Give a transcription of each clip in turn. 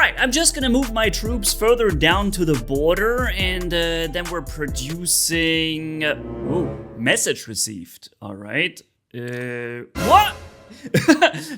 Alright, I'm just gonna move my troops further down to the border, and then we're producing... message received. Alright. What?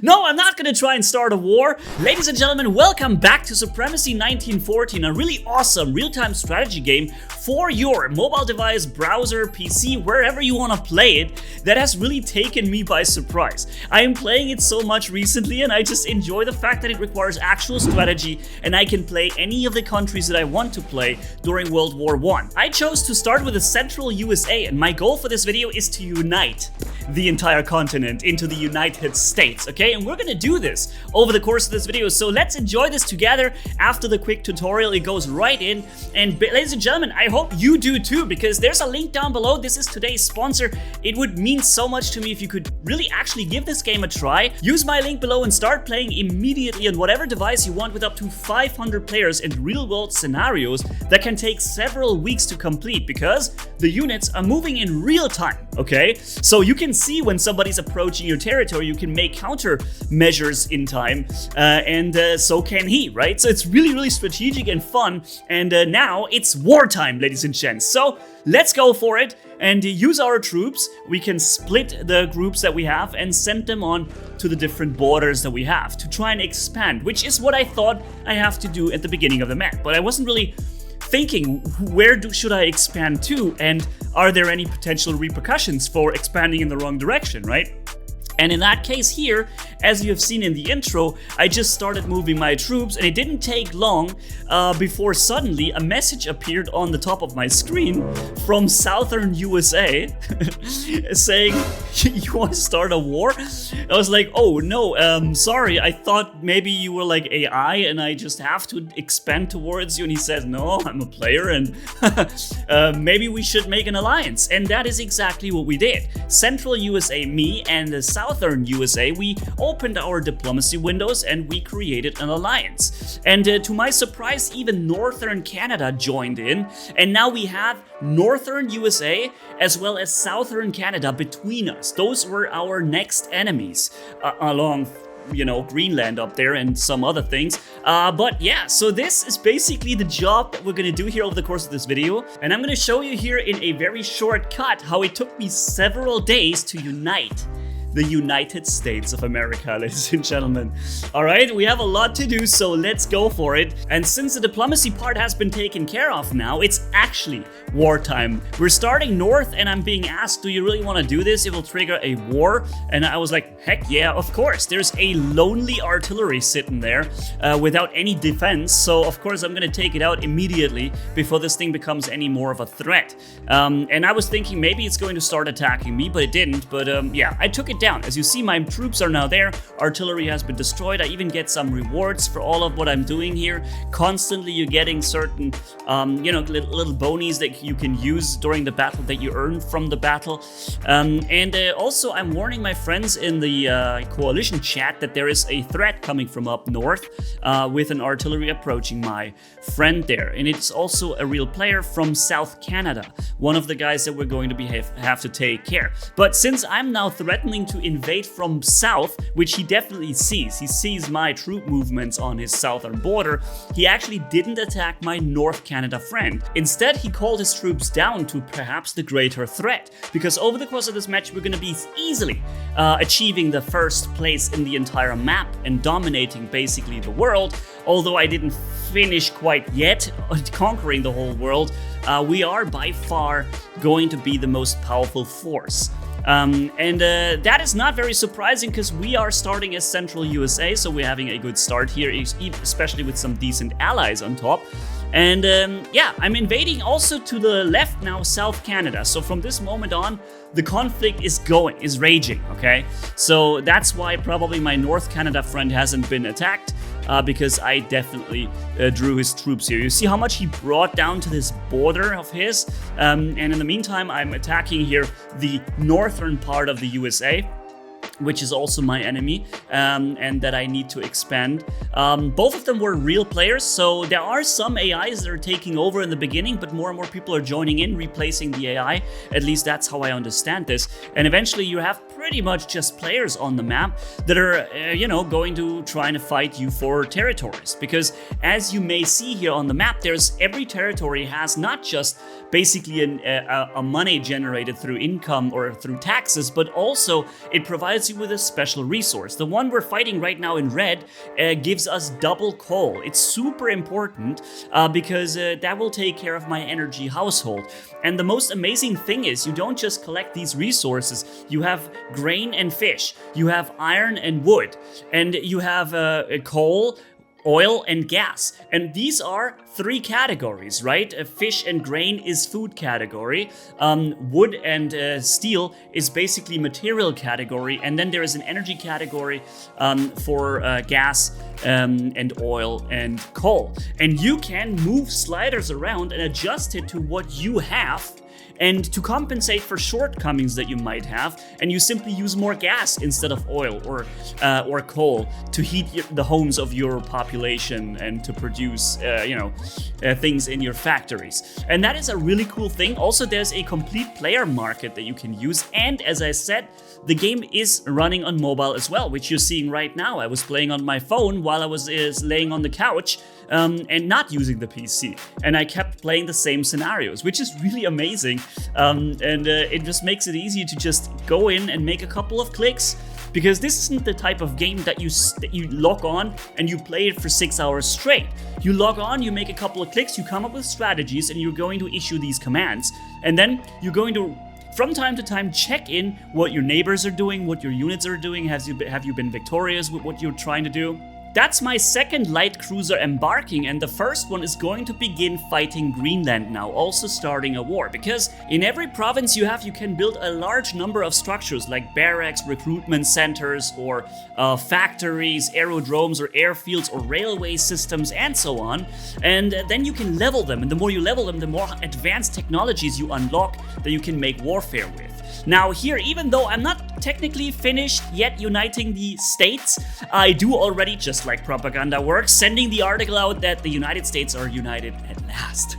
No, I'm not gonna try and start a war. Ladies and gentlemen, welcome back to Supremacy 1914, a really awesome real-time strategy game for your mobile device, browser, PC, wherever you want to play it, that has really taken me by surprise. I am playing it so much recently, and I just enjoy the fact that it requires actual strategy, and I can play any of the countries that I want to play during World War I. I chose to start with the central USA, and my goal for this video is to unite the entire continent into the United States, okay? And we're gonna do this over the course of this video, so let's enjoy this together. After the quick tutorial, it goes right in, and ladies and gentlemen, I hope you do too, because there's a link down below. This is today's sponsor. It would mean so much to me if you could really actually give this game a try. Use my link below and start playing immediately on whatever device you want with up to 500 players and real-world scenarios that can take several weeks to complete, because the units are moving in real time, okay? So you can see when somebody's approaching your territory, you can make countermeasures in time, and so can he, right? So it's really, really strategic and fun, and now it's wartime, ladies and gents. So let's go for it and use our troops. We can split the groups that we have and send them on to the different borders that we have to try and expand, which is what I thought I have to do at the beginning of the map, but I wasn't really thinking, where should I expand to, and are there any potential repercussions for expanding in the wrong direction, right? And in that case here, as you have seen in the intro, I just started moving my troops, and it didn't take long before suddenly a message appeared on the top of my screen from southern USA saying, you want to start a war? I was like, oh no, sorry, I thought maybe you were like AI and I just have to expand towards you. And he says, no, I'm a player, and maybe we should make an alliance. And that is exactly what we did. Central USA, me, and the Southern USA, we opened our diplomacy windows and we created an alliance. And to my surprise, even Northern Canada joined in, and now we have Northern USA as well as Southern Canada between us. Those were our next enemies along, you know, Greenland up there and some other things. But yeah, so this is basically the job that we're gonna do here over the course of this video. And I'm gonna show you here in a very short cut how it took me several days to unite the United States of America, ladies and gentlemen. All right, we have a lot to do, so let's go for it. And since the diplomacy part has been taken care of now, it's actually wartime. We're starting north, and I'm being asked, do you really want to do this? It will trigger a war. And I was like, heck yeah, of course. There's a lonely artillery sitting there without any defense, so of course I'm gonna take it out immediately before this thing becomes any more of a threat. And I was thinking maybe it's going to start attacking me, but it didn't. But yeah, I took it down. As you see, my troops are now there. Artillery has been destroyed. I even get some rewards for all of what I'm doing here. Constantly you're getting certain, you know, little bonies that you can use during the battle that you earn from the battle. And also I'm warning my friends in the coalition chat that there is a threat coming from up north with an artillery approaching my friend there. And it's also a real player from South Canada, one of the guys that we're going to have to take care. But since I'm now threatening to invade from south, which he definitely sees. He sees my troop movements on his southern border. He actually didn't attack my North Canada friend. Instead, he called his troops down to perhaps the greater threat, because over the course of this match, we're going to be easily achieving the first place in the entire map and dominating basically the world. Although I didn't finish quite yet conquering the whole world, we are by far going to be the most powerful force. That is not very surprising, because we are starting as Central USA, so we're having a good start here, especially with some decent allies on top. And yeah, I'm invading also to the left now, South Canada. So from this moment on, the conflict is raging, okay? So that's why probably my North Canada friend hasn't been attacked. Because I definitely drew his troops here. You see how much he brought down to this border of his? And in the meantime, I'm attacking here the northern part of the USA. which is also my enemy, and that I need to expand. Both of them were real players, so there are some AIs that are taking over in the beginning, but more and more people are joining in, replacing the AI. At least that's how I understand this. And eventually you have pretty much just players on the map that are, going to try and fight you for territories. Because as you may see here on the map, every territory has not just basically a money generated through income or through taxes, but also it provides you with a special resource. The one we're fighting right now in red gives us double coal. It's super important because that will take care of my energy household. And the most amazing thing is you don't just collect these resources. You have grain and fish, you have iron and wood, and you have coal, oil, and gas. And these are 3 categories, right? Fish and grain is food category. Wood and steel is basically material category. And then there is an energy category for gas and oil and coal. And you can move sliders around and adjust it to what you have, and to compensate for shortcomings that you might have, and you simply use more gas instead of oil or coal to heat the homes of your population and to produce things in your factories. And that is a really cool thing. Also, there's a complete player market that you can use, and as I said, the game is running on mobile as well, which you're seeing right now. I was playing on my phone while I was laying on the couch and not using the PC, and I kept playing the same scenarios, which is really amazing. It just makes it easy to just go in and make a couple of clicks, because this isn't the type of game that you log on and you play it for 6 hours straight. You log on, you make a couple of clicks, you come up with strategies, and you're going to issue these commands, and then you're going to from time to time check in what your neighbors are doing, what your units are doing. Have you been victorious with what you're trying to do? That's my second light cruiser embarking, and the first one is going to begin fighting Greenland now, also starting a war. Because in every province you can build a large number of structures like barracks, recruitment centers, or factories, aerodromes, or airfields, or railway systems, and so on. And then you can level them, and the more you level them, the more advanced technologies you unlock that you can make warfare with. Now here, even though I'm not technically finished yet uniting the states, I do already, just like propaganda works, sending the article out that the United States are united at last.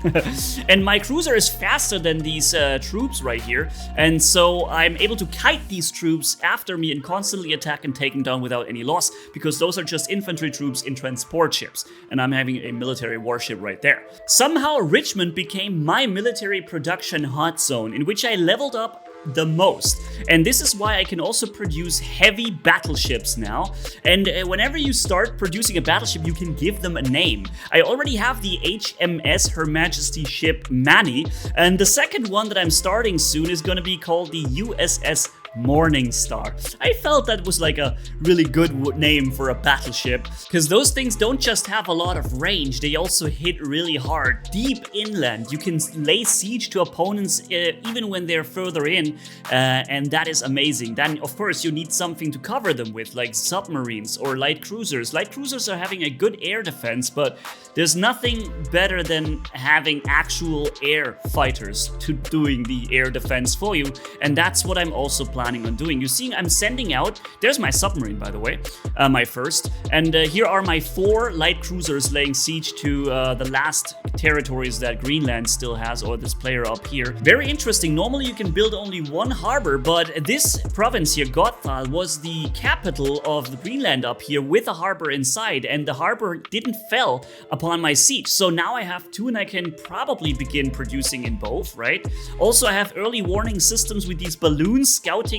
And my cruiser is faster than these troops right here, and so I'm able to kite these troops after me and constantly attack and take them down without any loss, because those are just infantry troops in transport ships, and I'm having a military warship right there. Somehow Richmond became my military production hot zone, in which I leveled up the most, and this is why I can also produce heavy battleships now. And whenever you start producing a battleship, you can give them a name. I already have the HMS Her Majesty ship Manni, and the second one that I'm starting soon is going to be called the USS Morning Star. I felt that was like a really good name for a battleship, because those things don't just have a lot of range, they also hit really hard, deep inland. You can lay siege to opponents even when they're further in, and that is amazing. Then of course you need something to cover them with, like submarines or light cruisers. Light cruisers are having a good air defense, but there's nothing better than having actual air fighters to doing the air defense for you, and that's what I'm also planning on doing. You see, I'm sending out, there's my submarine, by the way, my first, and here are my 4 light cruisers laying siege to the last territories that Greenland still has, or this player up here. Very interesting. Normally you can build only 1 harbor, but this province here, Gotthal, was the capital of the Greenland up here with a harbor inside, and the harbor didn't fell upon my siege. So now I have 2, and I can probably begin producing in both, right? Also, I have early warning systems with these balloons scouting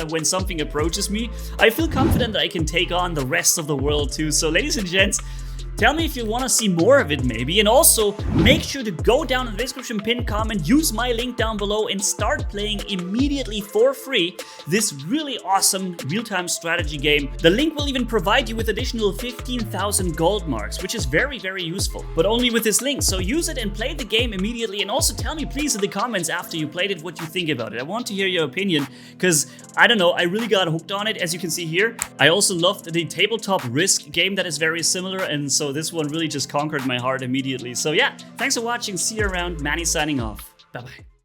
when something approaches me. I feel confident that I can take on the rest of the world too. So ladies and gents, tell me if you want to see more of it maybe, and also make sure to go down in the description, pin comment, use my link down below, and start playing immediately for free this really awesome real-time strategy game. The link will even provide you with additional 15,000 gold marks, which is very, very useful, but only with this link. So use it and play the game immediately, and also tell me please in the comments after you played it what you think about it. I want to hear your opinion, because I don't know, I really got hooked on it, as you can see here. I also loved the tabletop Risk game that is very similar, and so this one really just conquered my heart immediately. So yeah, thanks for watching, see you around, Manni signing off, bye bye.